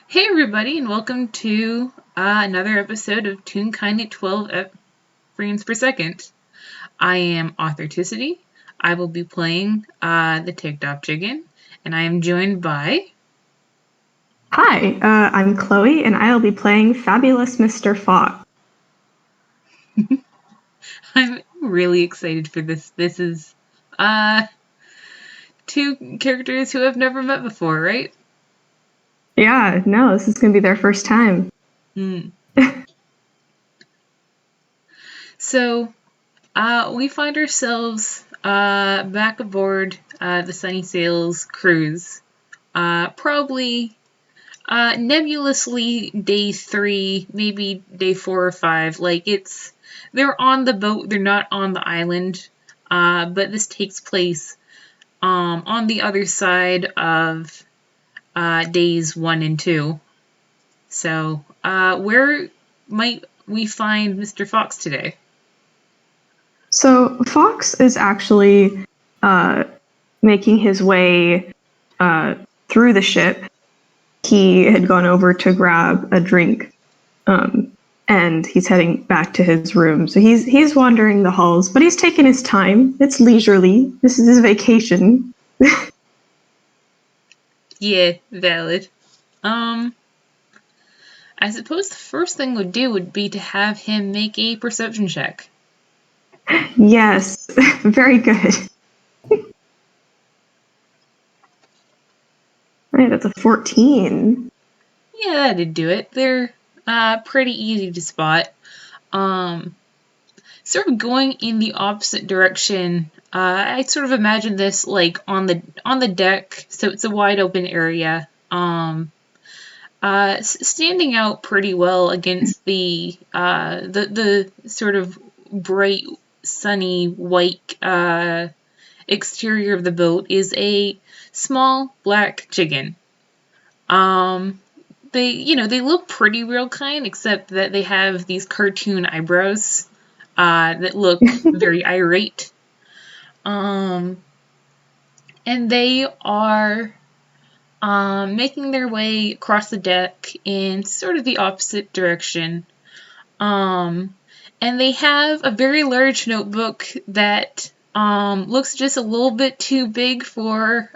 Hey everybody, and welcome to another episode of Toonkind at 12 frames per second. I am Authorticity. I will be playing the TikTok chicken, and I am joined by... Hi, I'm Chloe, and I'll be playing Fabulous Mr. Faux. I'm really excited for this. This is two characters who I've never met before, right? Yeah, no, this is going to be their first time. So, we find ourselves back aboard the Sunny Sails cruise. Probably nebulously day 3, maybe day 4 or 5. They're on the boat, they're not on the island. But this takes place on the other side of days 1 and 2. So, where might we find Mr. Fox today? So, Fox is actually making his way through the ship. He had gone over to grab a drink, and he's heading back to his room. So he's wandering the halls, but he's taking his time. It's leisurely. This is his vacation. Yeah, valid. I suppose the first thing would do would be to have him make a perception check. Yes, very good. Right, that's a 14. Yeah, that'd do it. They're pretty easy to spot. Sort of going in the opposite direction. I sort of imagine this like on the deck, so it's a wide open area. Standing out pretty well against the sort of bright, sunny white exterior of the boat is a small black chicken. They look pretty real kind, except that they have these cartoon eyebrows that look very irate. And they are making their way across the deck in sort of the opposite direction. And they have a very large notebook that looks just a little bit too big for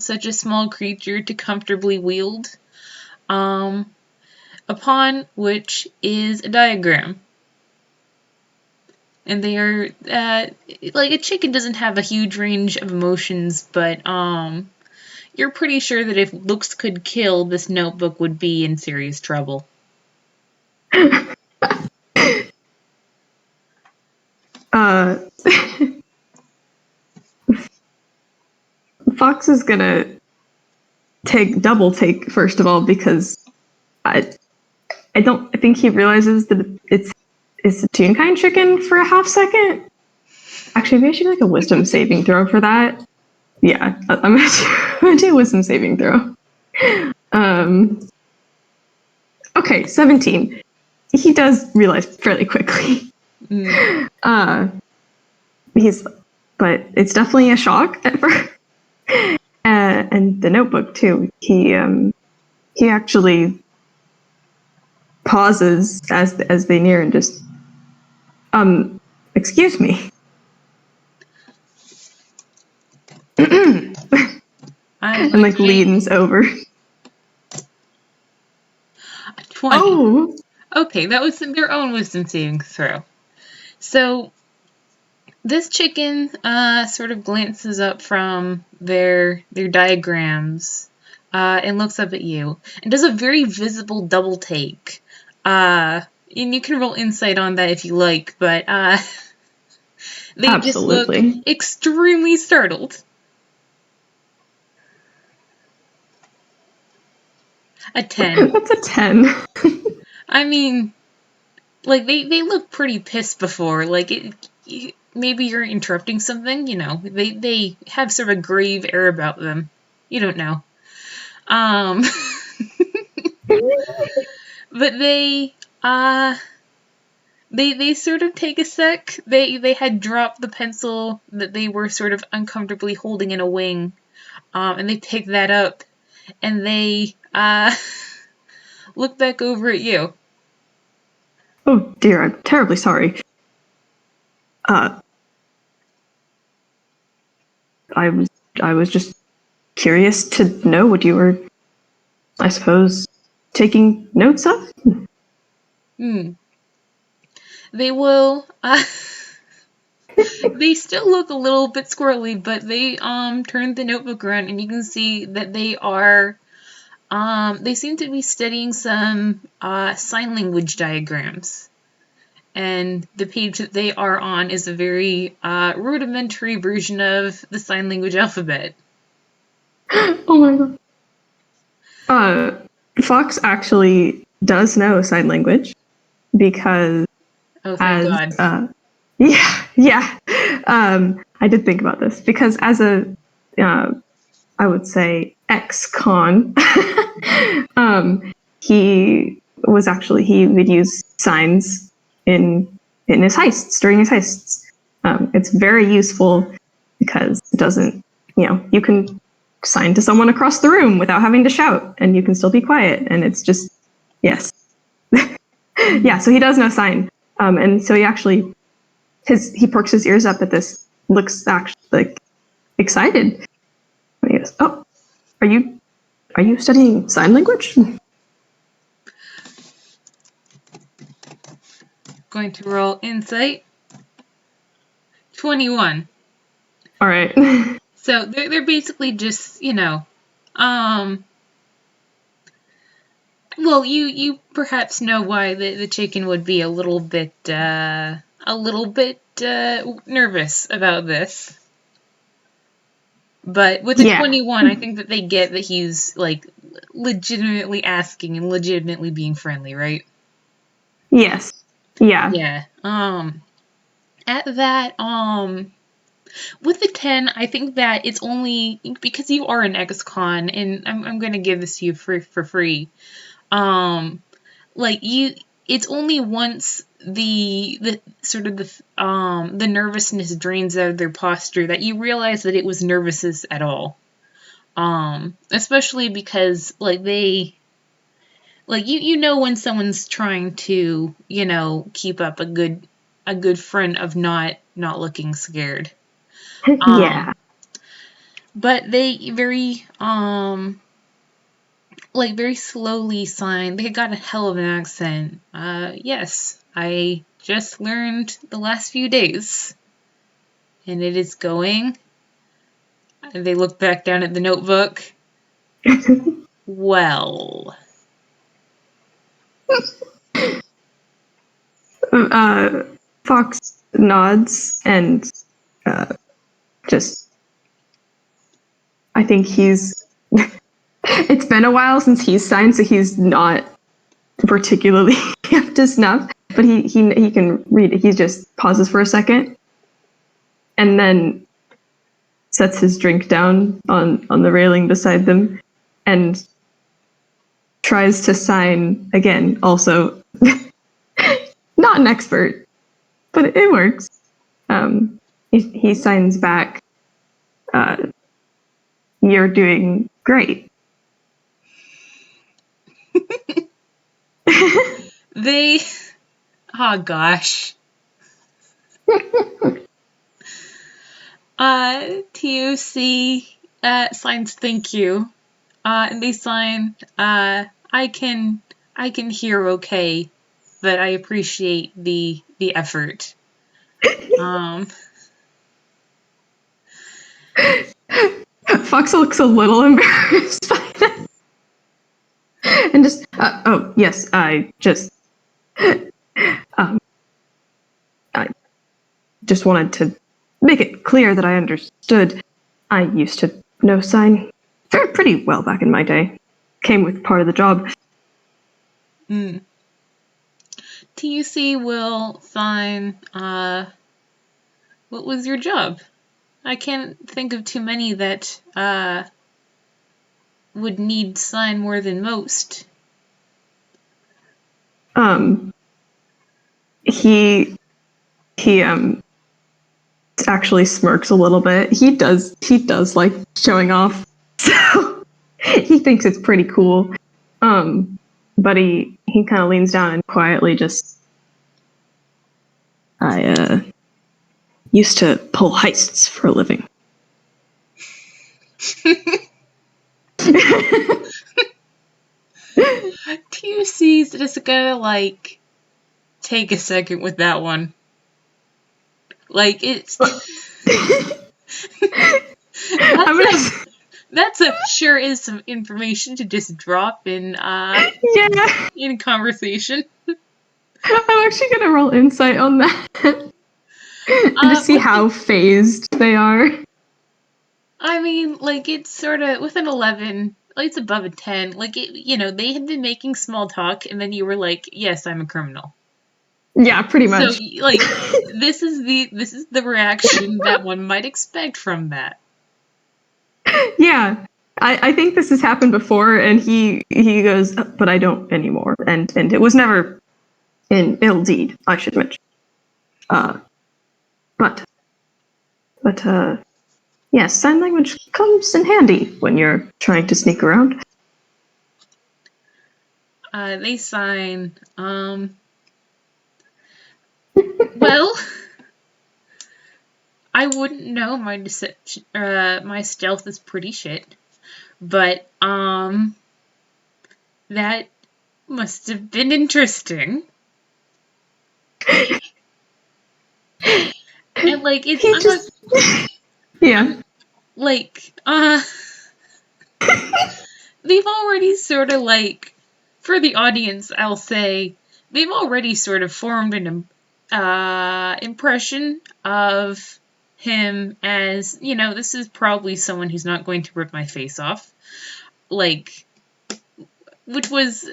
such a small creature to comfortably wield. Upon which is a diagram. And they are, like, a chicken doesn't have a huge range of emotions, but you're pretty sure that if looks could kill, this notebook would be in serious trouble. Fox is gonna double take first of all, because I don't think he realizes that it's a Toonkind chicken for a half second. Actually, maybe I should do like a wisdom saving throw for that. Yeah, I'm gonna do a wisdom saving throw. Okay, 17. He does realize fairly quickly. But it's definitely a shock at first. And the notebook too. He actually pauses as they near and just, excuse me. And like leans over. 20. Oh! Okay, that was their own wisdom saving throw. So, this chicken sort of glances up from their diagrams and looks up at you and does a very visible double take. And you can roll insight on that if you like, but they Absolutely. just look extremely startled. A 10. That's a 10. I mean, like, they look pretty pissed before. Like, maybe you're interrupting something, you know. They have sort of a grave air about them. You don't know. But they sort of take a sec. They had dropped the pencil that they were sort of uncomfortably holding in a wing. And they pick that up and they look back over at you. Oh dear, I'm terribly sorry. I was just curious to know what you were, I suppose, taking notes of. They will. They still look a little bit squirrely, but they turned the notebook around, and you can see that they are. They seem to be studying some sign language diagrams. And the page that they are on is a very rudimentary version of the sign language alphabet. Oh my god. Fox actually does know sign language because Oh, thank God. yeah. I did think about this because as a, I would say ex-con, he would use signs in his heists during his heists. It's very useful because it doesn't, you can sign to someone across the room without having to shout, and you can still be quiet, and it's just yes. Yeah, so he does know sign, and so he perks his ears up at this, looks actually like excited. And he goes, "Oh, are you studying sign language?" Going to roll insight. 21. All right. So they're basically just, well, you perhaps know why the chicken would be a little bit nervous about this. But with the 21, I think that they get that he's like legitimately asking and legitimately being friendly, right? Yes. Yeah. Yeah. At that, with the 10, I think that it's only because you are an ex-con, and I'm gonna give this to you for free. Like it's only once the sort of the nervousness drains out of their posture that you realize that it was nervousness at all. Especially because like you know when someone's trying to keep up a good front of not looking scared. Yeah. But they very slowly signed. They got a hell of an accent. Yes, I just learned the last few days. And it is going. And they look back down at the notebook. Well. Fox nods and just, I think it's been a while since he's signed, so he's not particularly up to snuff, but he can read it. He just pauses for a second and then sets his drink down on the railing beside them and tries to sign again. Also, not an expert, but it works. He signs back, "You're doing great." They. Oh gosh. TOC signs thank you. And they sign I can hear okay, but I appreciate the effort. Fox looks a little embarrassed by that. And just, oh, yes, I just wanted to make it clear that I understood. I used to know sign pretty well back in my day. Came with part of the job. TUC will sign, what was your job? I can't think of too many that would need sign more than most. He actually smirks a little bit. He does like showing off, so he thinks it's pretty cool. but he kind of leans down and quietly just, I used to pull heists for a living. TUC's just gonna, like, take a second with that one. Like, it's... sure is some information to just drop in, in conversation. I'm actually gonna roll insight on that. To see how phased they are. I mean, like, it's sort of, with an 11... it's above a 10. Like, they had been making small talk, and then you were like, yes, I'm a criminal. Yeah, pretty much. So, like, this is the reaction that one might expect from that. Yeah. I think this has happened before, and he goes, but I don't anymore. And it was never in ill deed, I should mention. But yes, sign language comes in handy when you're trying to sneak around. They sign, well, I wouldn't know. My deception, my stealth is pretty shit, but that must have been interesting. And like it's yeah. Like they've already sort of, like, for the audience, I'll say they've already sort of formed an impression of him as, this is probably someone who's not going to rip my face off. Like, which was,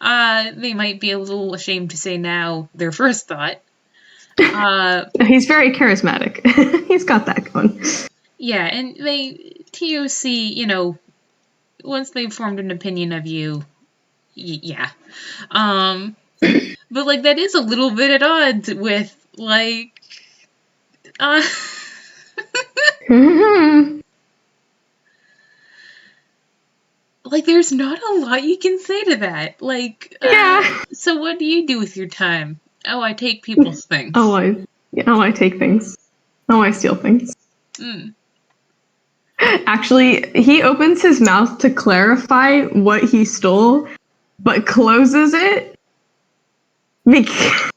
they might be a little ashamed to say now, their first thought. He's very charismatic. He's got that going. Yeah, and TOC, once they've formed an opinion of you, yeah. But, like, that is a little bit at odds with, like, like, there's not a lot you can say to that. Like, so what do you do with your time? Oh, I take people's things. I take things. Oh, I steal things. Actually, he opens his mouth to clarify what he stole, but closes it. I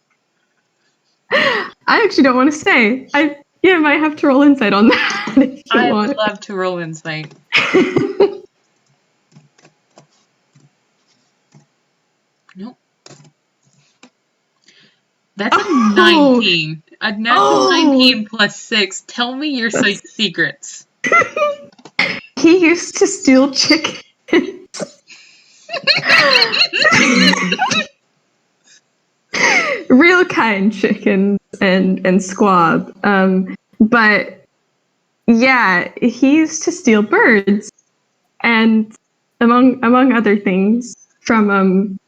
actually don't want to say. I might have to roll insight on that. If you I want. would love to roll insight. Nope. That's a 19. A natural 19 plus 6. Tell me your secrets. He used to steal chicken. Real kind chickens and squab. But yeah, he used to steal birds, and among other things from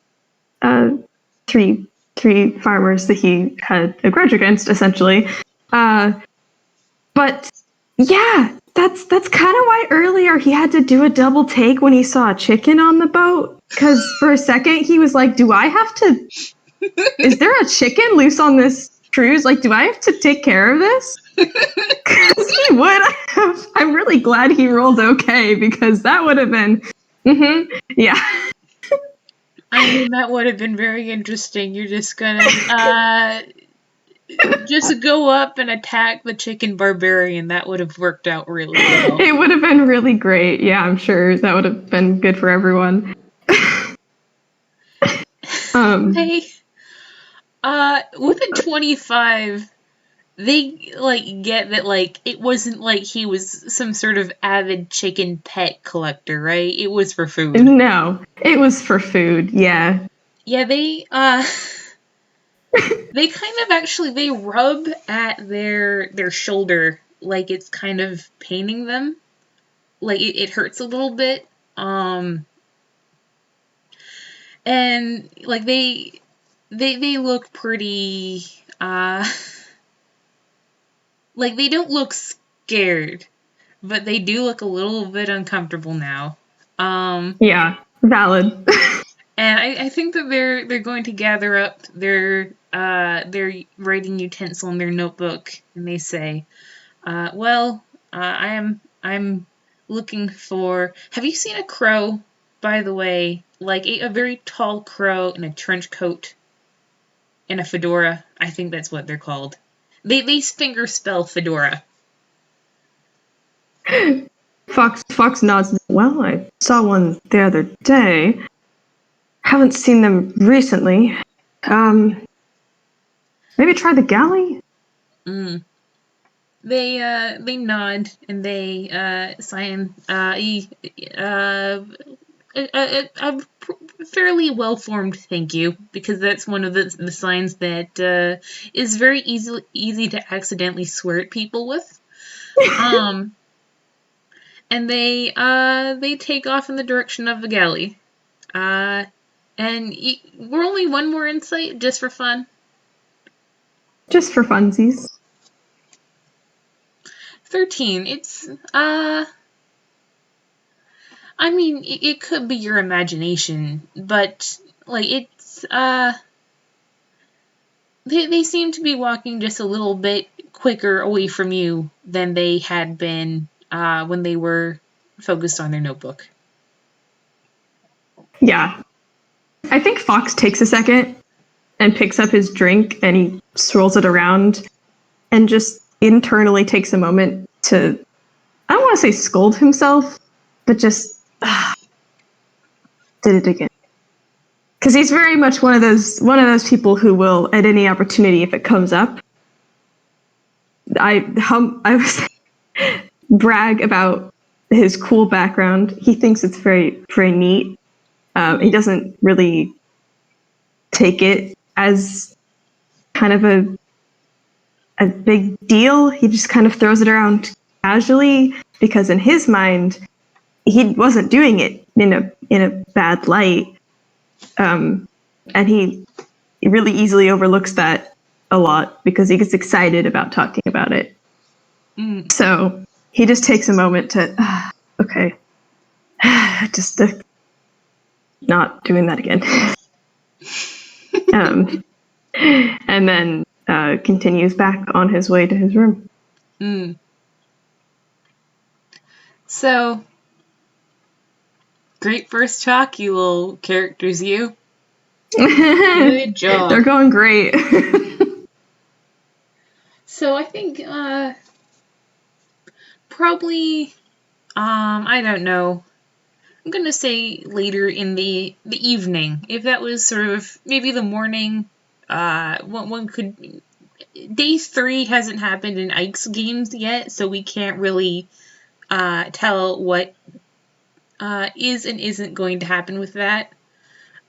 three farmers that he had a grudge against, essentially. But yeah, that's kind of why earlier he had to do a double take when he saw a chicken on the boat. Because for a second he was like, "Do I have to? Is there a chicken loose on this cruise? Like, do I have to take care of this?" Because he would have. I'm really glad he rolled okay, because that would have been. Yeah. I mean, that would have been very interesting. You're just gonna just go up and attack the chicken barbarian. That would have worked out really well. It would have been really great. Yeah, I'm sure that would have been good for everyone. Okay. With a 25, they, like, get that, like, it wasn't like he was some sort of avid chicken pet collector, right? It was for food. No, it was for food, yeah. Yeah, they kind of actually, they rub at their shoulder like it's kind of paining them. Like, it hurts a little bit. And, like, they look pretty, like, they don't look scared, but they do look a little bit uncomfortable now. Yeah, valid. And I think that they're going to gather up their writing utensil and their notebook, and they say, I'm looking for. Have you seen a crow, by the way? Like a very tall crow in a trench coat and a fedora. I think that's what they're called. They finger spell fedora. Fox nods. Well, I saw one the other day. Haven't seen them recently. Maybe try the galley? Mm. They nod and they sign a fairly well formed thank you, because that's one of the signs that is very easy to accidentally swear at people with. And they take off in the direction of the galley. And we're only one more insight just for fun. Just for funsies. 13. It's I mean, it could be your imagination, but like it's they seem to be walking just a little bit quicker away from you than they had been when they were focused on their notebook. Yeah. I think Fox takes a second and picks up his drink and he swirls it around and just internally takes a moment to, I don't want to say scold himself, but just did it again. Because he's very much one of those people who will, at any opportunity, if it comes up, I was brag about his cool background. He thinks it's very, very neat. He doesn't really take it as kind of a big deal. He just kind of throws it around casually because in his mind, he wasn't doing it in a bad light. And he really easily overlooks that a lot because he gets excited about talking about it. So he just takes a moment to, okay, just not doing that again. And then continues back on his way to his room. So, great first talk, you little characters, you. Good job. They're going great. So I think probably I don't know. I'm gonna say later in the evening. If that was sort of maybe the morning, one could. Day 3 hasn't happened in Ike's games yet, so we can't really tell what is and isn't going to happen with that.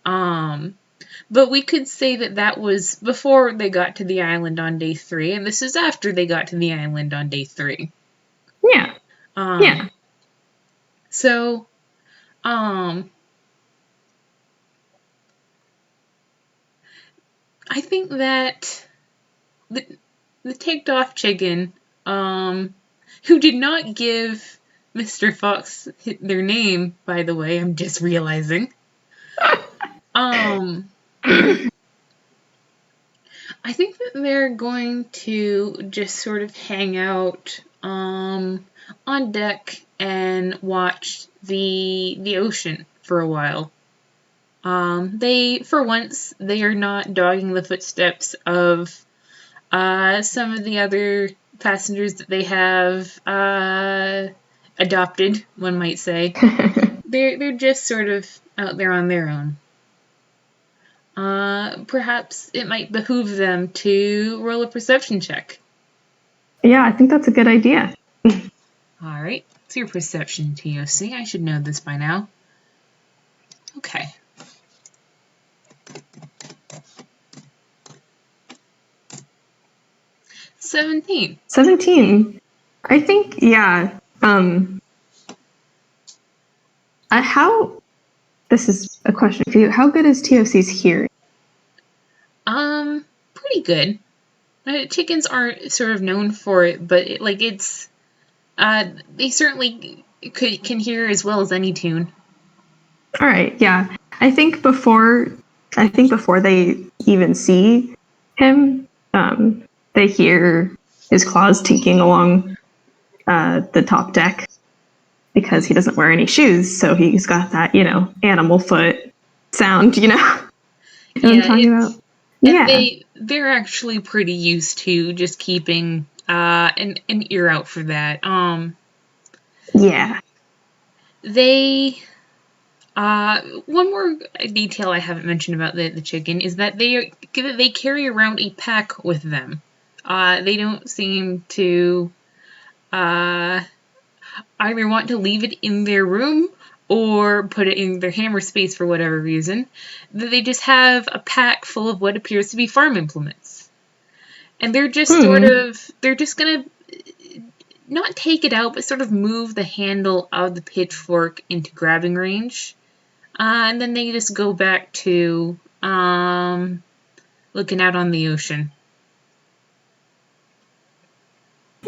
But we could say that was before they got to the island on day 3, and this is after they got to the island on day 3. Yeah. Yeah. So, I think that the ticked off chicken, who did not give Mr. Fox their name, by the way, I'm just realizing. I think that they're going to just sort of hang out on deck and watch the ocean for a while. For once, they are not dogging the footsteps of some of the other passengers that they have adopted, one might say. They're just sort of out there on their own. Perhaps it might behoove them to roll a perception check. Yeah, I think that's a good idea. All right, it's your perception, TOC. I should know this by now. Okay. $17. 17. I think, yeah. This is a question for you. How good is TOC's hearing? Pretty good. Chickens aren't sort of known for it, but they certainly can hear as well as any tune. All right, yeah. I think before they even see him, they hear his claws tinking along the top deck because he doesn't wear any shoes, so he's got that, animal foot sound, you know what I'm talking about? And Yeah. they're actually pretty used to just keeping an ear out for that. Yeah. They one more detail I haven't mentioned about the chicken is that they carry around a pack with them. They don't seem to either want to leave it in their room or put it in their hammer space for whatever reason. They just have a pack full of what appears to be farm implements. And they're just they're just gonna not take it out, but sort of move the handle of the pitchfork into grabbing range. And then they just go back to looking out on the ocean.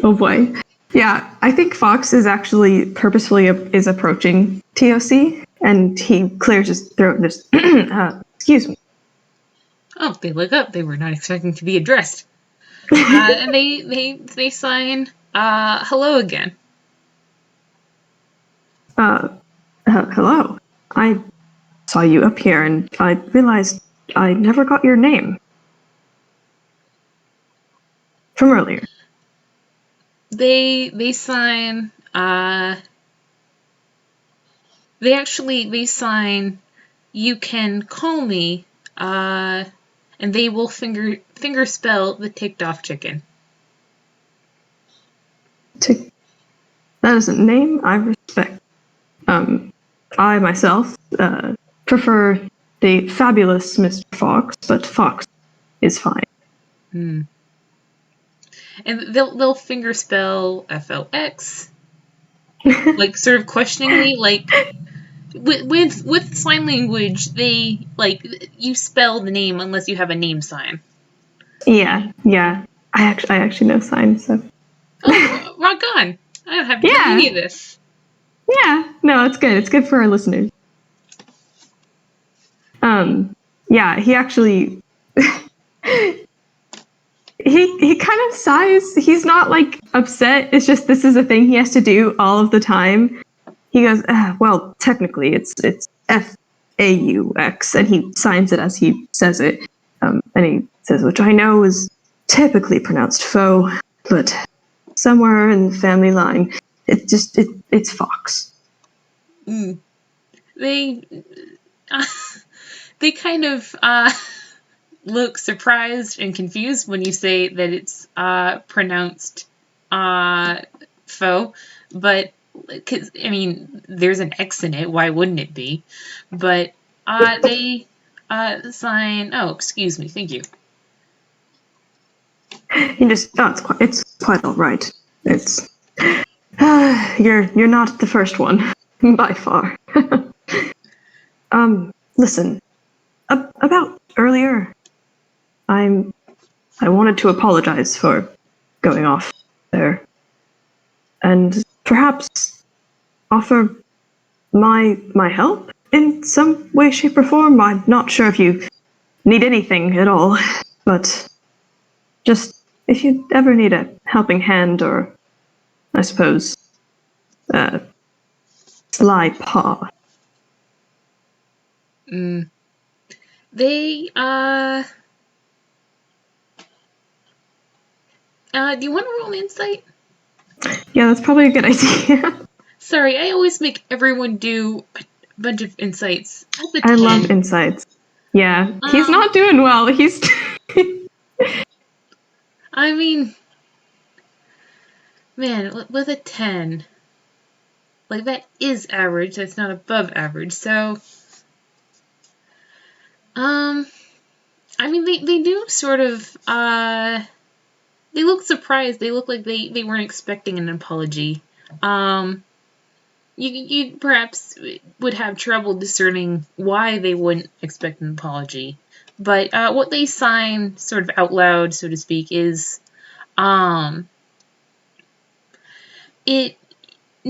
Oh boy. Yeah, I think Fox is actually purposefully is approaching TOC, and he clears his throat and just, excuse me. Oh, they look up. They were not expecting to be addressed. And they sign hello again. Hello. I saw you up here, and I realized I never got your name from earlier. They sign they sign you can call me and they will finger spell the ticked off chicken. That is a name I respect. I myself prefer the fabulous Mr. Fox, but Fox is fine. And they'll finger spell FOX, like sort of questioningly, like with sign language they like you spell the name unless you have a name sign. Yeah. I actually know signs, so. Oh, rock on! I don't have to do any of this. Yeah, no, it's good. It's good for our listeners. Yeah, he actually he kind of sighs. He's not like upset. It's just this is a thing he has to do all of the time. He goes, well, technically it's FAUX, and he signs it as he says it. And he says, which I know is typically pronounced faux, but somewhere in the family line, it's Fox. They they kind of look surprised and confused when you say that it's pronounced faux, but because I mean there's an X in it, why wouldn't it be? But they sign. Oh, excuse me, thank you. He just, it's quite all right. It's you're not the first one by far. Listen, about earlier, I wanted to apologize for going off there, and perhaps offer my help in some way, shape, or form. I'm not sure if you need anything at all, but just if you ever need a helping hand, or I suppose sly paw. They do you want to roll insight? Yeah, that's probably a good idea. Sorry, I always make everyone do a bunch of insights. I love insights. Yeah, he's not doing well. He's. I mean, man, with a 10, like that is average. That's not above average. So, I mean, they do sort of, they look surprised. They look like they weren't expecting an apology. You perhaps would have trouble discerning why they wouldn't expect an apology. But what they sign sort of out loud, so to speak, is you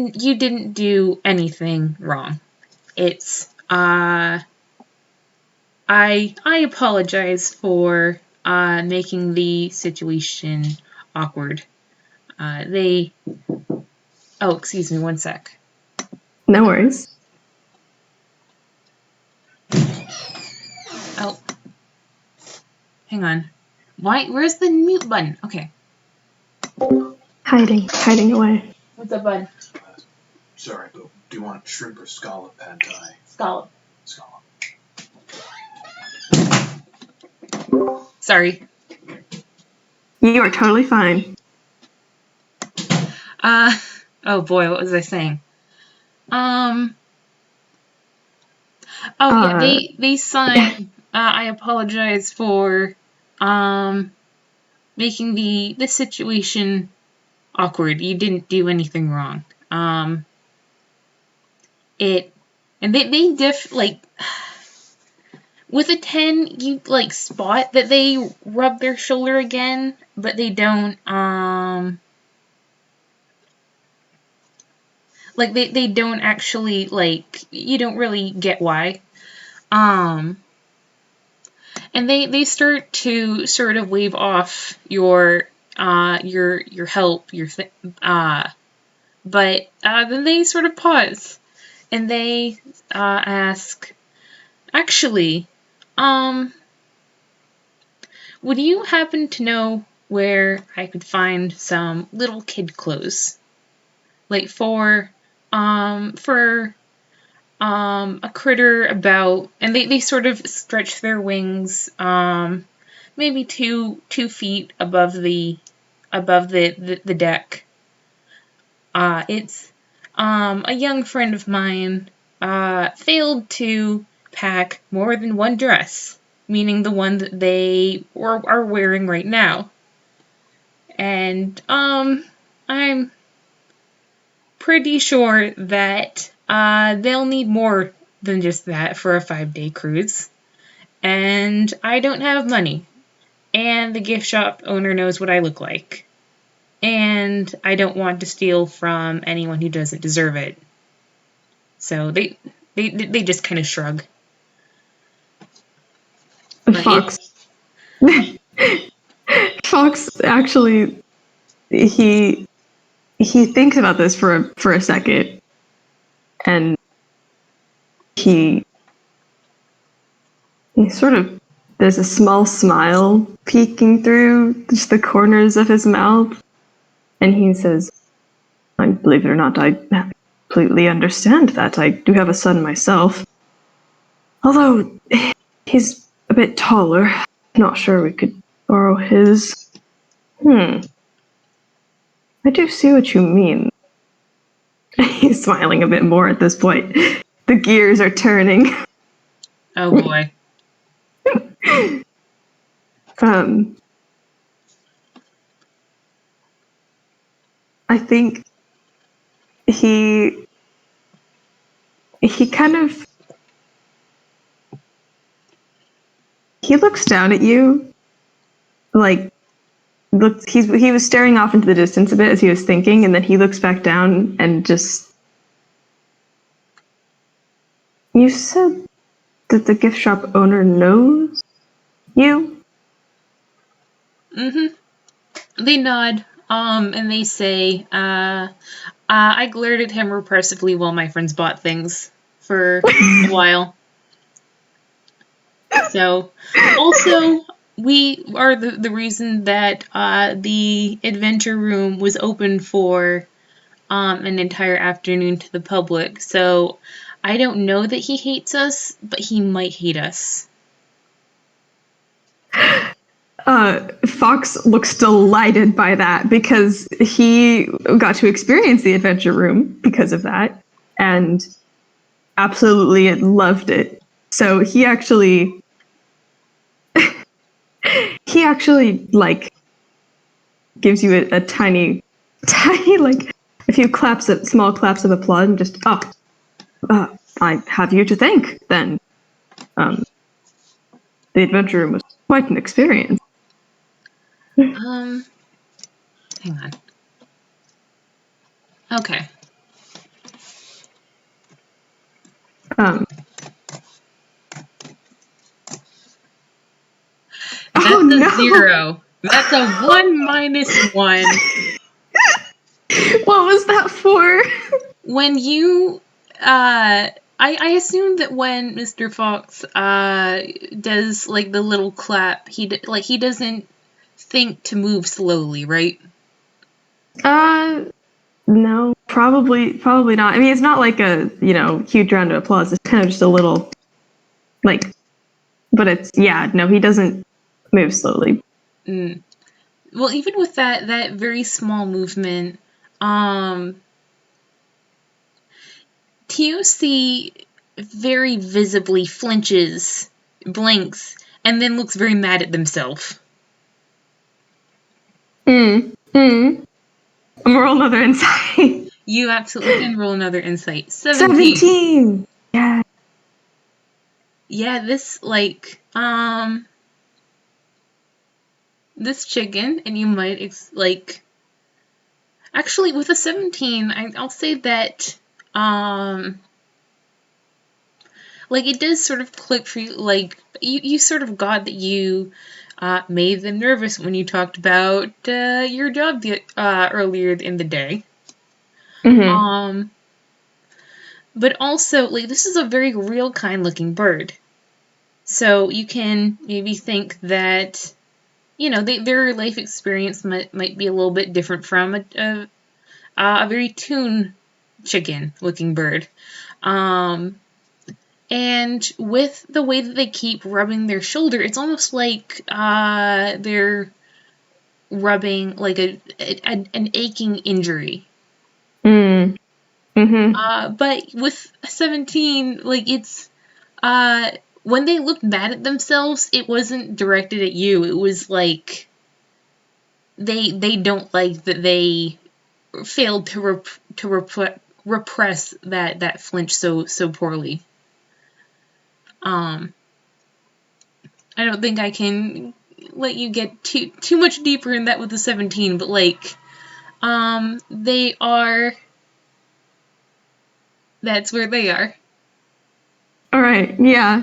didn't do anything wrong. It's I apologize for making the situation awkward. They. Oh, excuse me, one sec. No worries. Oh, hang on. Why? Where's the mute button? Okay. Hiding away. What's up, bud? Sorry, but do you want shrimp or scallop pad thai? Scallop. Scallop. Sorry. You are totally fine. Oh boy, what was I saying? Oh yeah, they signed. I apologize for making the situation awkward. You didn't do anything wrong. It and they like with a 10, you like spot that they rub their shoulder again, but they don't like they don't actually like you don't really get why. And they start to sort of wave off your help, but then they sort of pause and they ask, actually, would you happen to know where I could find some little kid clothes, like for a critter about, and they sort of stretch their wings, maybe 2 feet above the deck. It's a young friend of mine failed to pack more than one dress, meaning the one that they are wearing right now. And I'm pretty sure that they'll need more than just that for a 5-day cruise. And I don't have money. And the gift shop owner knows what I look like. And I don't want to steal from anyone who doesn't deserve it. So they just kind of shrug. Fox. Fox actually he thinks about this for a second, and he sort of, there's a small smile peeking through just the corners of his mouth, and he says, "I believe it or not, I completely understand that. I do have a son myself, although he's a bit taller. Not sure we could borrow his. I do see what you mean." He's smiling a bit more at this point. The gears are turning. Oh boy. I think he kind of, he looks down at you, like, he was staring off into the distance a bit as he was thinking, and then he looks back down and just, "You said that the gift shop owner knows you?" They nod, and they say, I glared at him repressively while my friends bought things for a while. So, also, we are the reason that the adventure room was open for an entire afternoon to the public. So, I don't know that he hates us, but he might hate us. Fox looks delighted by that because he got to experience the adventure room because of that, and absolutely loved it. So he actually like gives you a tiny like a few small claps of applause, and just, I have you to thank then. The adventure room was quite an experience. Hang on. Okay. 0. That's a 1 minus 1. What was that for? When you, I assume that when Mr. Fox, does, like, the little clap, he doesn't think to move slowly, right? No, probably not. I mean, it's not like a, huge round of applause. It's kind of just a little, like, but it's, yeah, no, he doesn't move slowly. Well, even with that very small movement, TOC very visibly flinches, blinks, and then looks very mad at themselves. I'm roll another insight. You absolutely can roll another insight. 17! Yeah. Yeah, this, this chicken, and you might, actually, with a 17, I'll say that, it does sort of click for you, you sort of got that you, made them nervous when you talked about, your job, earlier in the day. Mm-hmm. But also, this is a very real kind looking bird. So you can maybe think that, their life experience might be a little bit different from a very toon chicken looking bird. And with the way that they keep rubbing their shoulder, it's almost like they're rubbing like an aching injury. Mm-hmm. But with 17, it's when they looked mad at themselves, it wasn't directed at you. It was like they don't like that they failed to repress that flinch so poorly. I don't think I can let you get too much deeper in that with the 17, but they are. That's where they are. All right. Yeah.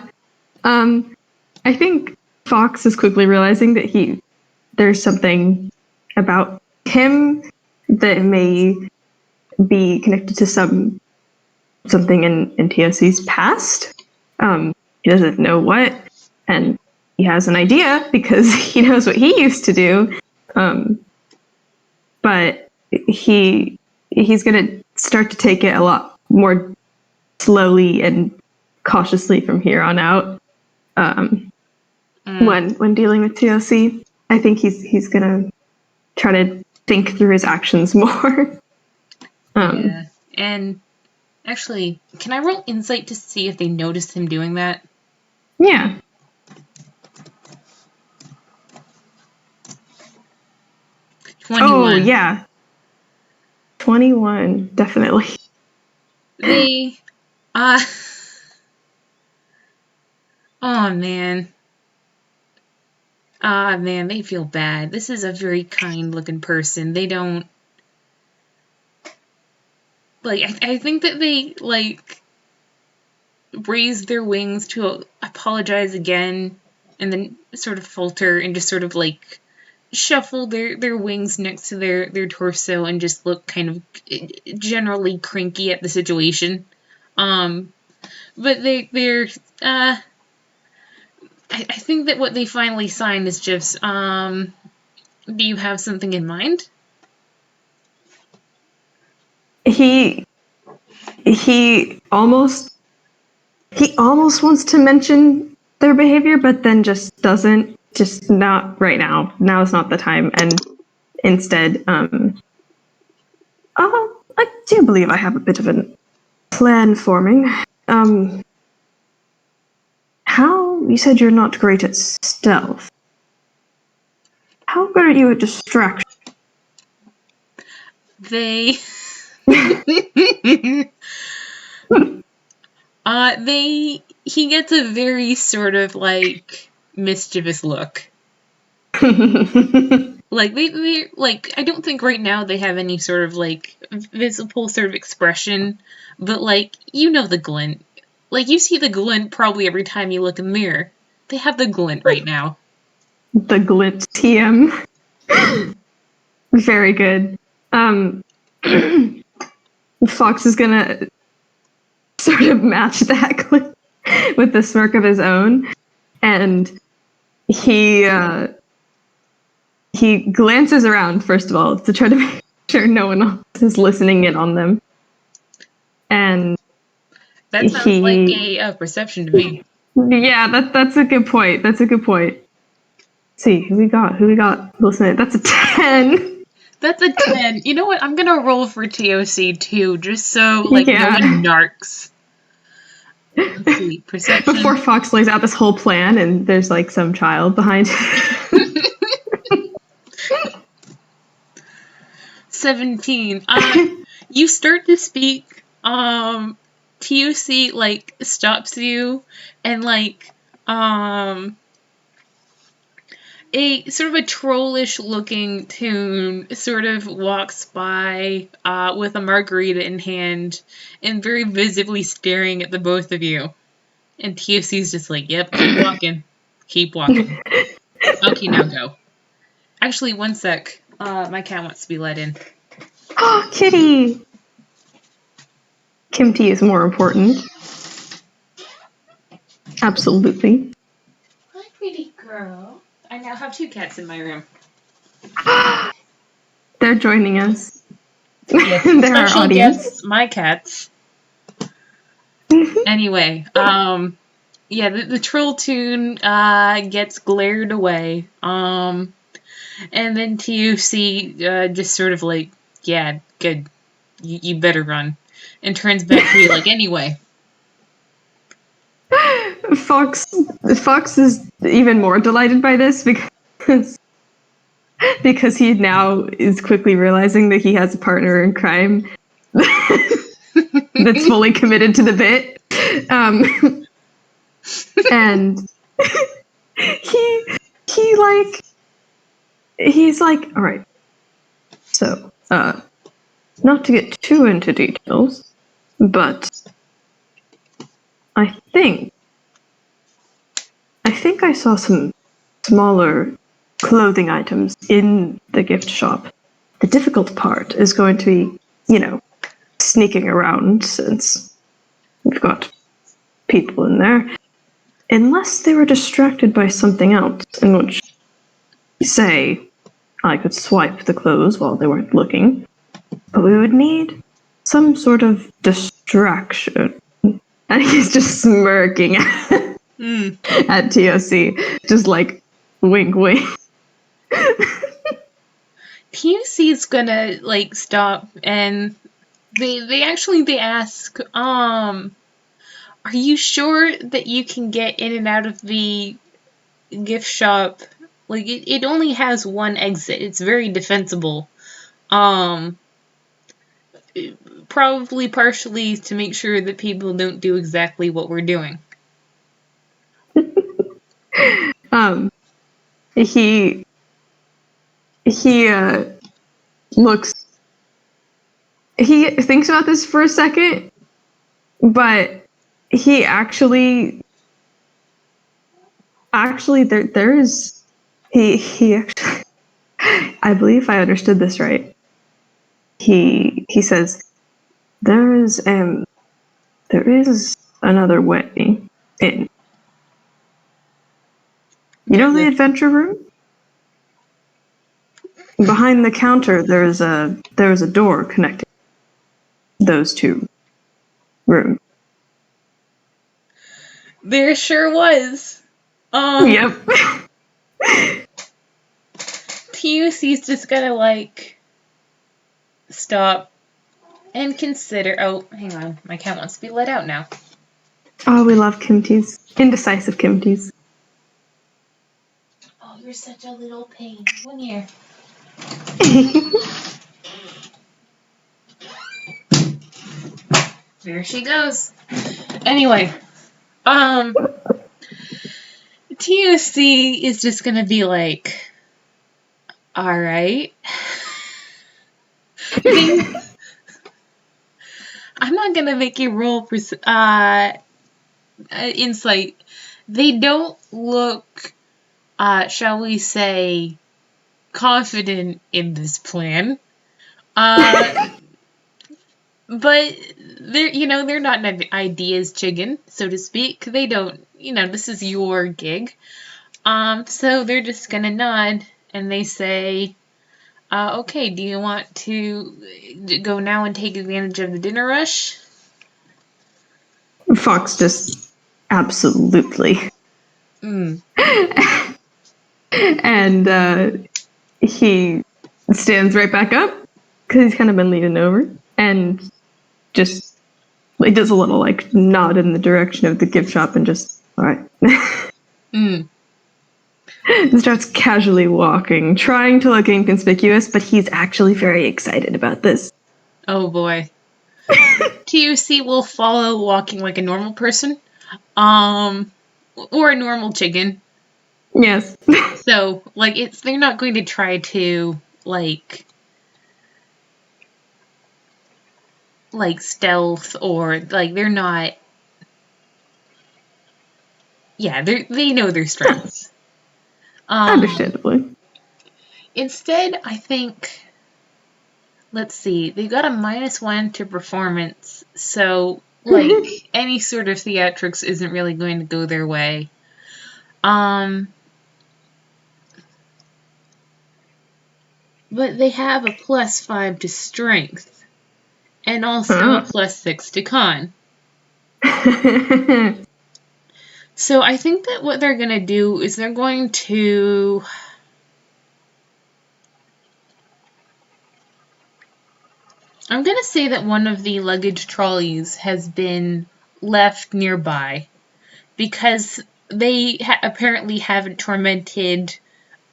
I think Fox is quickly realizing that there's something about him that may be connected to something in TOC's past. He doesn't know what, and he has an idea because he knows what he used to do. But he's gonna start to take it a lot more slowly and cautiously from here on out. When dealing with TOC, I think he's gonna try to think through his actions more. Yeah, and actually, can I roll insight to see if they noticed him doing that? Yeah. Oh yeah. 21, definitely. They, oh man. Ah, man, they feel bad. This is a very kind-looking person. They don't, I think that they, raise their wings to apologize again, and then sort of falter and just sort of, shuffle their wings next to their torso and just look kind of generally cranky at the situation. But they're, I think that what they finally signed is just, do you have something in mind? He almost wants to mention their behavior, but then just doesn't. Just not right now. Now is not the time. And instead, I do believe I have a bit of a plan forming. How you said you're not great at stealth? How good are you at distraction? They he gets a very sort of mischievous look. They I don't think right now they have any sort of visible sort of expression, but the glint. You see the glint probably every time you look in the mirror. They have the glint right now. the glint TM. Very good. Fox is gonna sort of match that glint with the smirk of his own, and he glances around first of all to try to make sure no one else is listening in on them, and That sounds like a perception to me. Yeah, that's a good point. That's a good point. Let's see, who we got? Listen, that's a 10. That's a 10. You know what? I'm gonna roll for TOC too, just so no one narcs. Let's see, perception. Before Fox lays out this whole plan and there's like some child behind him. 17. You start to speak. TOC like stops you and like a sort of a trollish looking Toon sort of walks by with a margarita in hand and very visibly staring at the both of you. And TOC's just like, yep, keep walking. Keep walking. Okay, now go. Actually, one sec. My cat wants to be let in. Oh, kitty! Kimty is more important. Absolutely. Hi, pretty girl. I now have 2 cats in my room. They're joining us. Yes, they're our audience. Guests, my cats. Anyway, yeah, the troll Toon gets glared away. And then TUC just sort of like, yeah, good. You better run. And turns back to you like, anyway. Fox is even more delighted by this because he now is quickly realizing that he has a partner in crime that's fully committed to the bit. And he's like, all right. So, not to get too into details, but I think I saw some smaller clothing items in the gift shop. The difficult part is going to be, sneaking around since we've got people in there. Unless they were distracted by something else, in which, say, I could swipe the clothes while they weren't looking. But we would need some sort of distraction. And he's just smirking at TOC, just like, wink, wink. TUC's gonna like stop and they ask, are you sure that you can get in and out of the gift shop? Like it only has one exit. It's very defensible. Probably partially to make sure that people don't do exactly what we're doing. He looks. He thinks about this for a second, but he actually there's he actually. I believe I understood this right. He says there is another way in. You know the adventure room? Behind the counter there is a door connecting those two rooms. There sure was. Yep. TUC's just gonna like stop and consider. Oh, hang on. My cat wants to be let out now. Oh, we love Kimties. Indecisive Kimties. Oh, you're such a little pain. Come here. There she goes. Anyway, TUC is just gonna be like, all right. I'm not gonna make you roll for insight. They don't look shall we say, confident in this plan. But they're not an ideas chicken, so to speak. They don't, this is your gig. So they're just gonna nod and they say, okay, do you want to go now and take advantage of the dinner rush? Fox just absolutely. Mm. And he stands right back up because he's kind of been leaning over and just does a little nod in the direction of the gift shop and just all right. Mm. And starts casually walking, trying to look inconspicuous, but he's actually very excited about this. Oh boy. TUC will follow walking like a normal person, or a normal chicken. Yes. So they're not going to try to stealth or they're not. Yeah, they know their strengths. Understandably. Instead, I think. Let's see. They've got a -1 to performance, so any sort of theatrics isn't really going to go their way. But they have a +5 to strength, and also a +6 to con. So I think that what they're going to do is they're going to. I'm going to say that one of the luggage trolleys has been left nearby because they apparently haven't tormented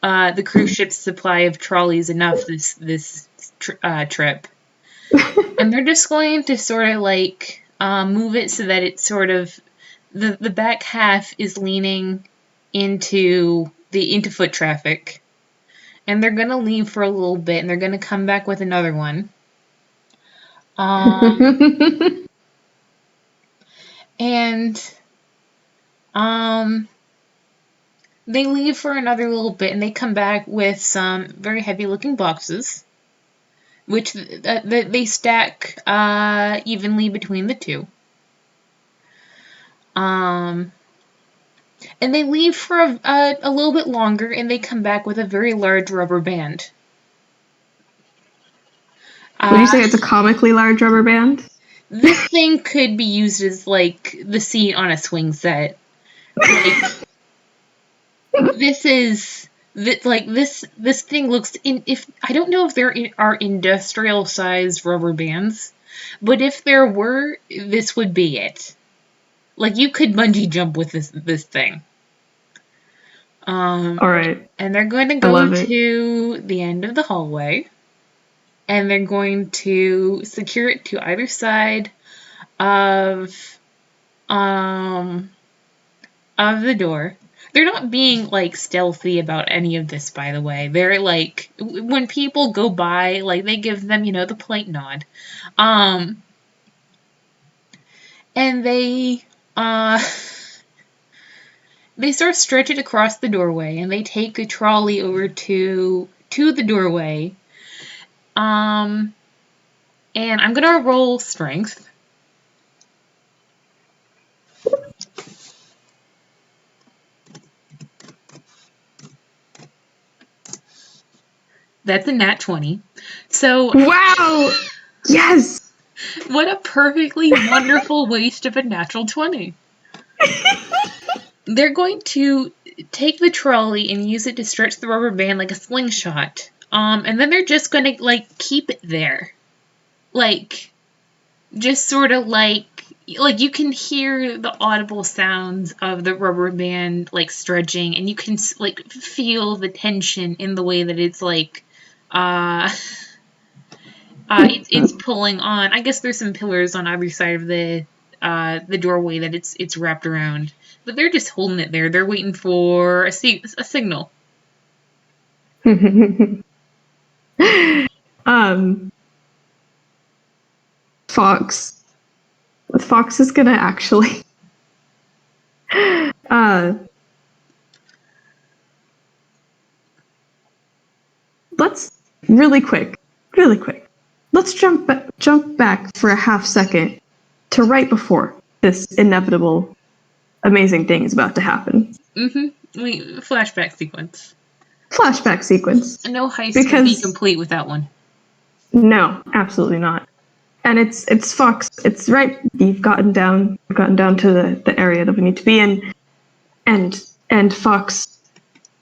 the cruise ship's supply of trolleys enough this trip. And they're just going to sort of move it so that it's sort of the back half is leaning into foot traffic. And they're going to leave for a little bit and they're going to come back with another one. And they leave for another little bit and they come back with some very heavy looking boxes, which they stack evenly between the two. And they leave for a little bit longer and they come back with a very large rubber band. Would you say it's a comically large rubber band? This thing could be used as the seat on a swing set. This thing looks if I don't know if there are industrial sized rubber bands, but if there were, this would be it. You could bungee jump with this thing. All right. And they're going to go to the end of the hallway, and they're going to secure it to either side of the door. They're not being stealthy about any of this, by the way. They're when people go by, they give them, the polite nod. And they sort of stretch it across the doorway and they take the trolley over to the doorway. And I'm gonna roll strength. That's a nat 20. So wow! Yes! What a perfectly wonderful waste of a natural 20. They're going to take the trolley and use it to stretch the rubber band like a slingshot. And then they're just going to keep it there. Just sort of you can hear the audible sounds of the rubber band stretching, and you can feel the tension in the way that it's it's pulling on. I guess there's some pillars on either side of the doorway that it's wrapped around, but they're just holding it there. They're waiting for a signal. Fox is gonna actually let's really quick. Let's jump back for a half second to right before this inevitable, amazing thing is about to happen. Flashback sequence. Flashback sequence. No heist would be complete without one. No, absolutely not. And it's Fox. It's right. You've gotten down to the area that we need to be in, and Fox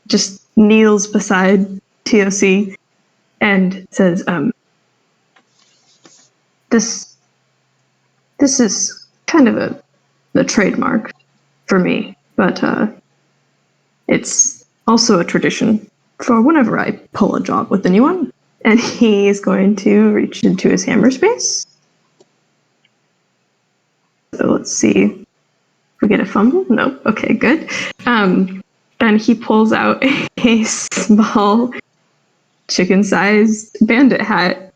just kneels beside TOC and says, This is kind of a trademark for me, but it's also a tradition for whenever I pull a job with anyone. And he is going to reach into his hammer space. So let's see. If we get a fumble? No. Okay, good. And he pulls out a small chicken-sized bandit hat.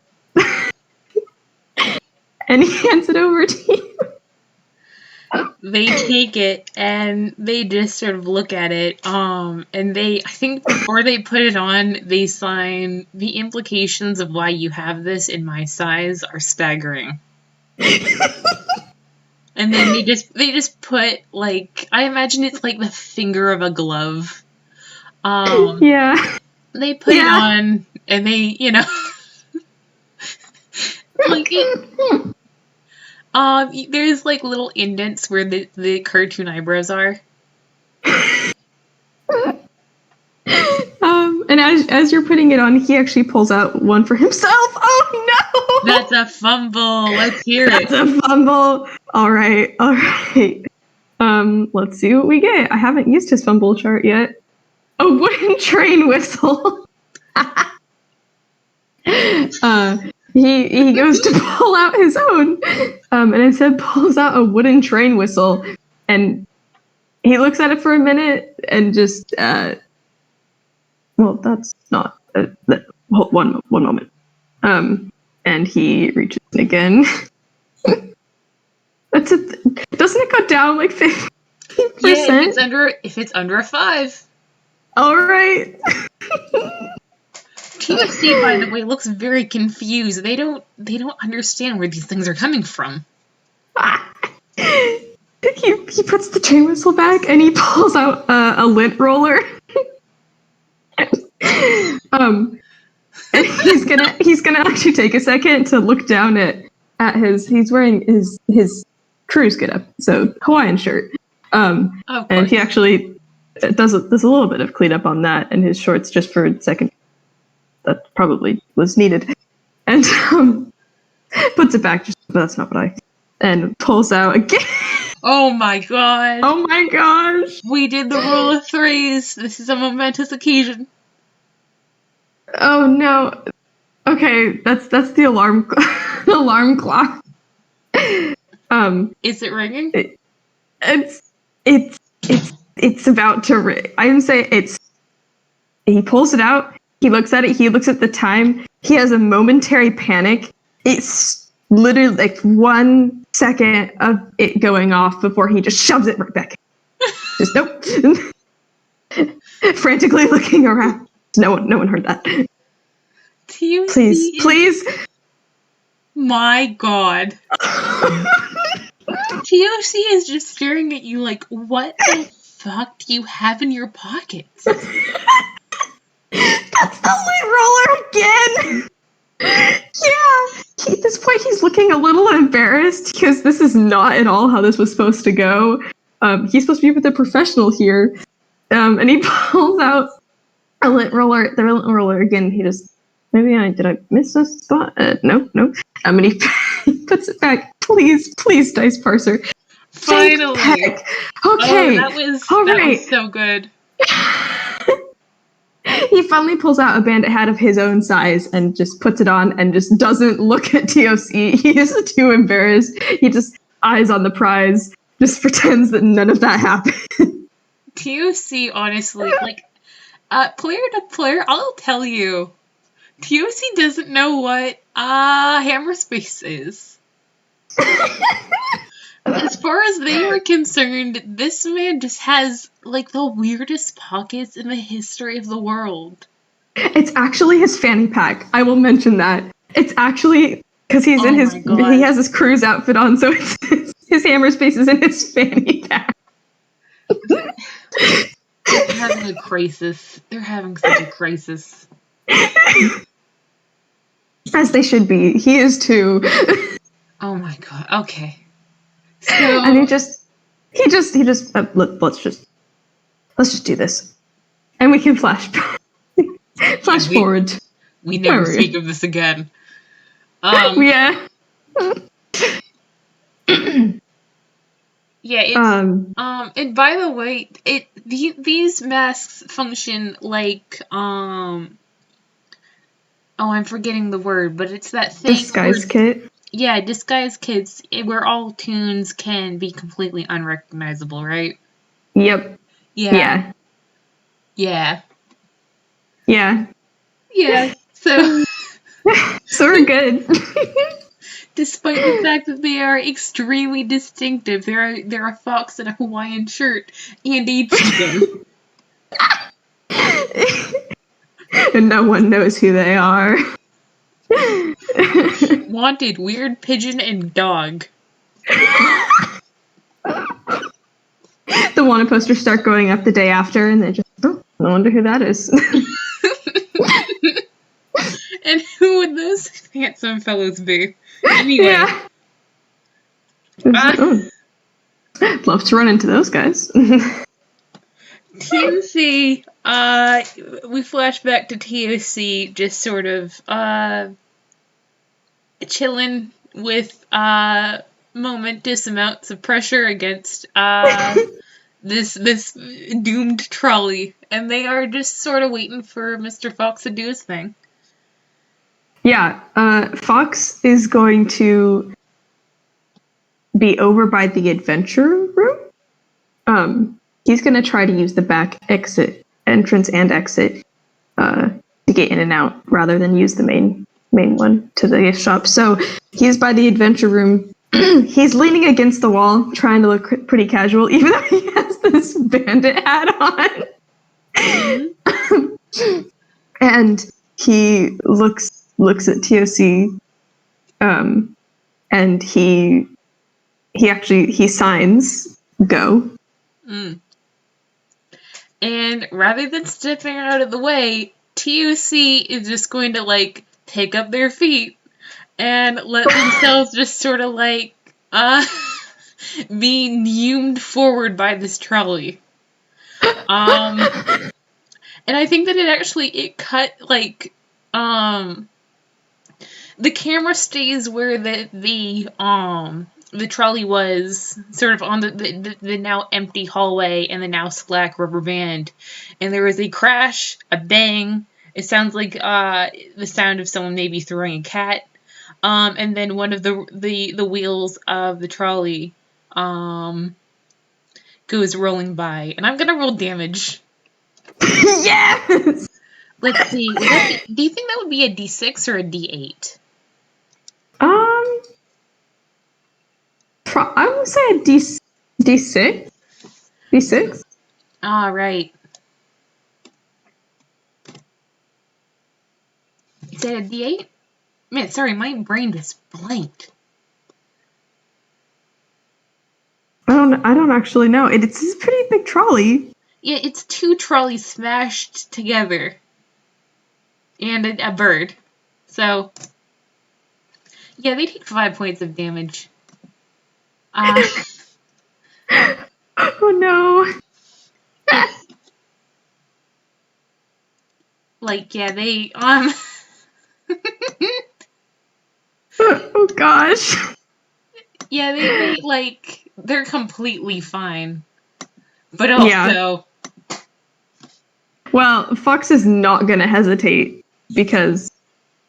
And he hands it over to you. They take it and they just sort of look at it. And I think before they put it on, they sign the implications of why you have this in my size are staggering. And then they just put, like, I imagine it's like the finger of a glove. Yeah. They put it on and they, like it. There's like little indents where the cartoon eyebrows are. And as you're putting it on, he actually pulls out one for himself. Oh no! That's a fumble. Let's hear it. That's a fumble. All right. Let's see what we get. I haven't used his fumble chart yet. A wooden train whistle. He goes to pull out his own, and instead pulls out a wooden train whistle, and he looks at it for a minute and just, well, that's not, one moment. And he reaches in again. Doesn't it go down like 50%? Yeah, if it's under a 5. All right. TOC, by the way, looks very confused. They don't understand where these things are coming from. He puts the train whistle back and he pulls out a lint roller. And he's gonna actually take a second to look down at his. He's wearing his cruise getup, so Hawaiian shirt. And he actually does a little bit of cleanup on that and his shorts just for a second. That probably was needed, and puts it back. But that's not what I. And pulls out again. Oh my god! Oh my gosh! We did the rule of 3s. This is a momentous occasion. Oh no! Okay, that's the alarm clock. Is it ringing? It's about to ring. I didn't say it's. He pulls it out. He looks at it. He looks at the time. He has a momentary panic. It's literally like 1 second of it going off before he just shoves it right back. Just nope. Frantically looking around. No one heard that. Please. My god. TOC is just staring at you like, what the fuck do you have in your pockets? That's the lint roller again! Yeah! At this point, he's looking a little embarrassed because this is not at all how this was supposed to go. He's supposed to be with a professional here. And he pulls out a lint roller. The lint roller again, he just... did I miss a spot? No. And he puts it back. Please, dice parser. Finally! Okay. Oh, that was so good. He finally pulls out a bandit hat of his own size and just puts it on and just doesn't look at TOC. He's too embarrassed. He just eyes on the prize, just pretends that none of that happened. TOC, honestly, like, player to player, I'll tell you, TOC doesn't know what hammer space is. As far as they were concerned, this man just has, like, the weirdest pockets in the history of the world. It's actually his fanny pack. I will mention that. It's actually because he's in his. He has his cruise outfit on, so it's, his hammer space is in his fanny pack. They're having a crisis. They're having such a crisis. As they should be. He is too. Oh my god. Okay. So, and he just let's just do this, and we can flash forward. We never speak of this again. Yeah. Yeah, it's and by the way, these masks function like oh, I'm forgetting the word, but it's that thing. Disguise kit. Yeah, disguise kits where all toons can be completely unrecognizable, right? Yep. Yeah. Yeah. So we're good. Despite the fact that they are extremely distinctive, they're a fox in a Hawaiian shirt and a chicken. And no one knows who they are. Wanted, weird pigeon and dog. The wanted posters start going up the day after, and they just, I wonder who that is. And who would those handsome fellows be? Anyway. Yeah. Love to run into those guys. TOC, we flash back to TOC just sort of chilling with momentous amounts of pressure against this doomed trolley, and they are just sort of waiting for Mr. Fox to do his thing. Yeah, Fox is going to be over by the adventure room. He's going to try to use the back entrance and exit to get in and out, rather than use the main one to the gift shop. So he's by the adventure room. He's leaning against the wall, trying to look pretty casual, even though he has this bandit hat on. And he looks at TOC, and he signs go. And rather than stepping out of the way, TOC is just going to pick up their feet and let themselves just sort of be neumed forward by this trolley. And I think that it cut the camera stays where the trolley was, sort of on the now empty hallway and the now slack rubber band, and there was a crash, a bang. It sounds like the sound of someone maybe throwing a cat, and then one of the wheels of the trolley goes rolling by, and I'm gonna roll damage. Yes. Let's see. Do you think that would be a D6 or a D8? I would say a D6. D6. All right. Is that a D8? Man, sorry, my brain just blanked. I don't actually know. It's a pretty big trolley. Yeah, it's two trolleys smashed together. And a bird. So, yeah, they take 5 points of damage. Oh no. They Oh gosh. Yeah, they're completely fine. But also... Yeah. Well, Fox is not going to hesitate, because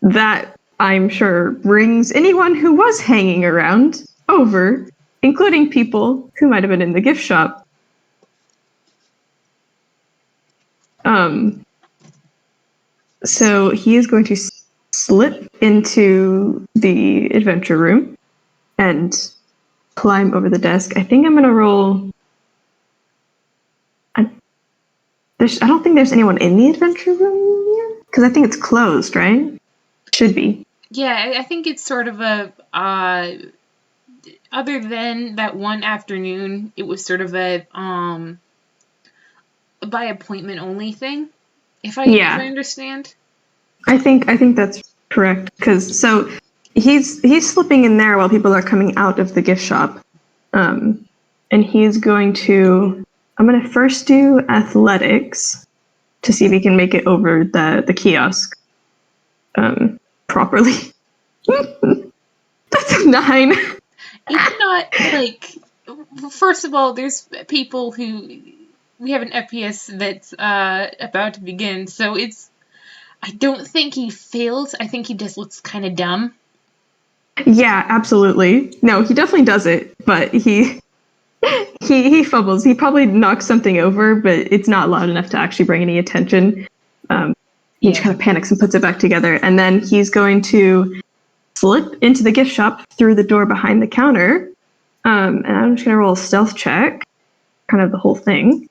that, I'm sure, brings anyone who was hanging around over, including people who might have been in the gift shop. So he is going to slip into the adventure room and climb over the desk. I think I'm going to roll... I don't think there's anyone in the adventure room Because I think it's closed, right? Should be. Yeah, I think it's sort of a, other than that one afternoon, it was sort of a, by appointment only thing, if I understand. I think that's correct. Because so he's slipping in there while people are coming out of the gift shop, and he's going to. I'm going to first do athletics to see if he can make it over the kiosk properly. That's a 9. It's not like, first of all, there's people who, we have an FPS that's about to begin, so I don't think he fails. I think he just looks kind of dumb. Yeah, absolutely. No, he definitely does it, but he fumbles. He probably knocks something over, but it's not loud enough to actually bring any attention. He just kind of panics and puts it back together, and then he's going to slip into the gift shop through the door behind the counter. And I'm just going to roll a stealth check, kind of the whole thing.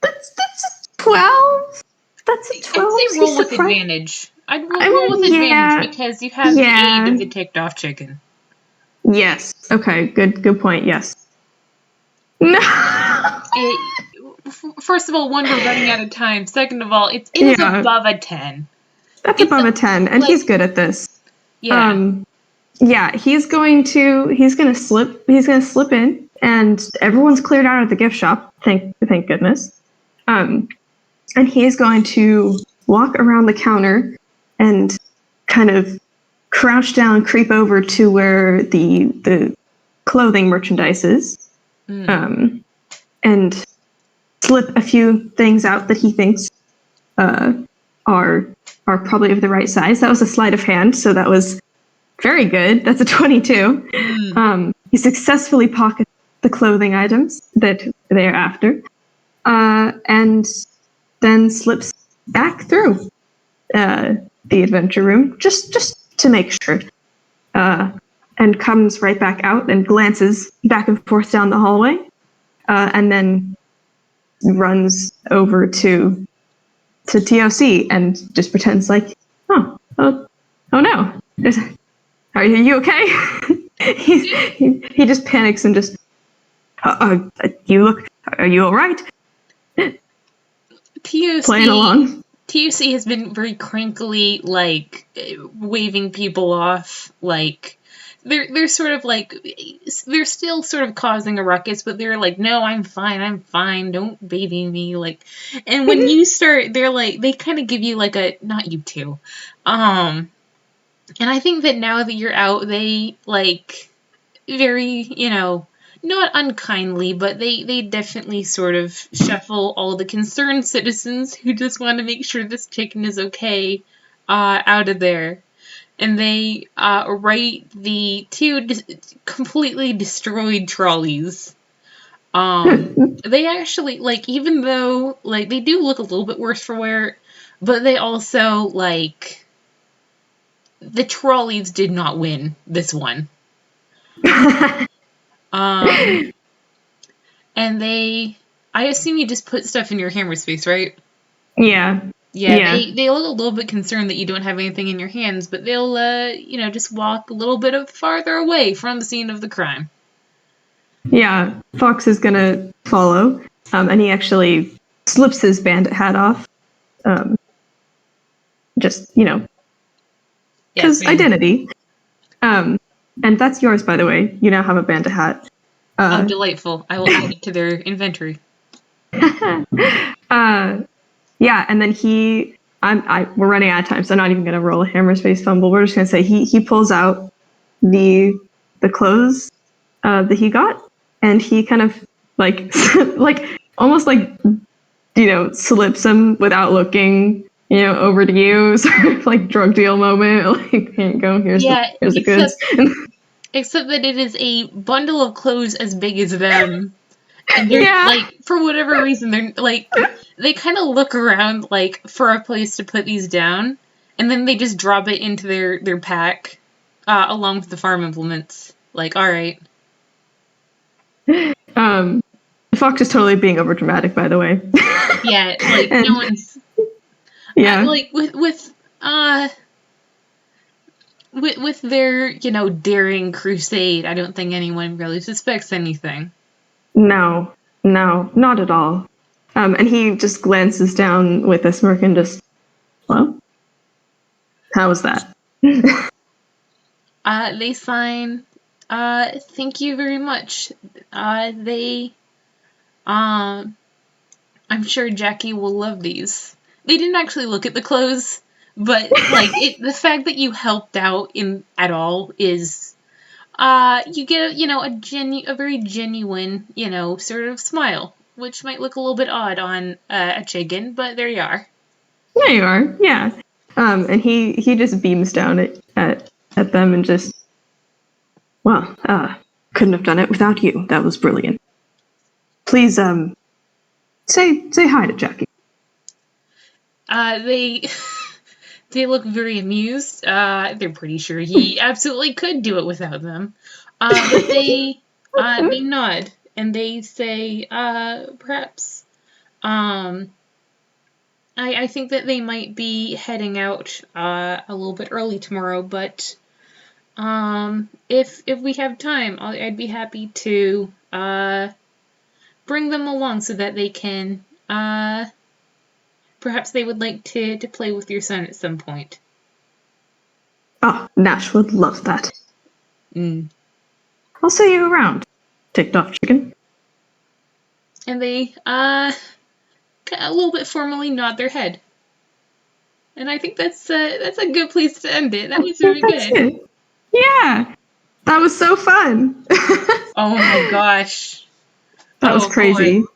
That's a 12. That's a 12. I'd say roll with advantage. I'd roll with advantage because you have the aid of the ticked off chicken. Yes. Okay. Good point. Yes. No. First of all, one, we're running out of time. Second of all, it is above a 10. That's above a 10, and he's good at this. Yeah. Yeah, he's gonna slip in, and everyone's cleared out of the gift shop. Thank goodness. And he's going to walk around the counter and kind of crouch down, creep over to where the clothing merchandise is, and slip a few things out that he thinks are probably of the right size. That was a sleight of hand, so that was very good. That's a 22. He successfully pockets the clothing items that they are after, and then slips back through the adventure room just to make sure, and comes right back out and glances back and forth down the hallway, and then runs over to TOC and just pretends like, oh no. Are you okay? he just panics and just, are you all right? TOC, playing along. TOC has been very crankily, like, waving people off, like, they're sort of like, they're still sort of causing a ruckus, but they're like, no, I'm fine, don't baby me, like, and when you start, they're like, they kind of give you like a, not you two, and I think that now that you're out, they, like, very, not unkindly, but they definitely sort of shuffle all the concerned citizens who just want to make sure this chicken is okay out of there. And they write the two completely destroyed trolleys. They actually, like, even though, like, they do look a little bit worse for wear, but they also, like, the trolleys did not win this one. And I assume you just put stuff in your hammer space, right? Yeah. They look a little bit concerned that you don't have anything in your hands, but they'll, just walk a little bit farther away from the scene of the crime. Yeah, Fox is gonna follow, and he actually slips his bandit hat off. Just, because identity. And that's yours, by the way. You now have a bandit hat. Delightful. I will add it to their inventory. Yeah, and then we're running out of time, so I'm not even gonna roll a hammer space fumble. We're just gonna say he pulls out the clothes that he got, and he kind of like almost like slips them without looking over to you, sort of like drug deal moment. Like, here you go, here's the goods. Except that it is a bundle of clothes as big as them. And they're, like, for whatever reason, they're, like, they kind of look around, like, for a place to put these down, and then they just drop it into their pack, along with the farm implements. Like, alright. Fox is totally being overdramatic, by the way. Yeah, like, no one's... Yeah. Like with their, daring crusade, I don't think anyone really suspects anything. No, not at all. And he just glances down with a smirk and just, well, how was that? They sign, thank you very much. Um, I'm sure Jackie will love these. They didn't actually look at the clothes, but the fact that you helped out at all is, you get a very genuine, sort of smile, which might look a little bit odd on a chicken, but there you are. There you are, yeah. And he just beams down at them and just, well, couldn't have done it without you. That was brilliant. Please, say hi to Jackie. They they look very amused. They're pretty sure he absolutely could do it without them. But they nod and they say, perhaps. I think that they might be heading out a little bit early tomorrow, but if we have time, I'd be happy to bring them along so that they can perhaps they would like to play with your son at some point. Oh, Nash would love that. Mm. I'll see you around. Ticked off chicken. And they a little bit formally nod their head. And I think that's a good place to end it. That was very That's good. it. Yeah, that was so fun. Oh my gosh. That was crazy. Boy.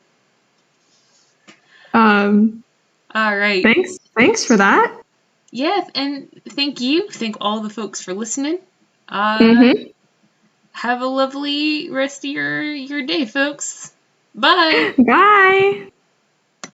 All right. Thanks for that. Yeah, and thank you. Thank all the folks for listening. Have a lovely rest of your day, folks. Bye. Bye.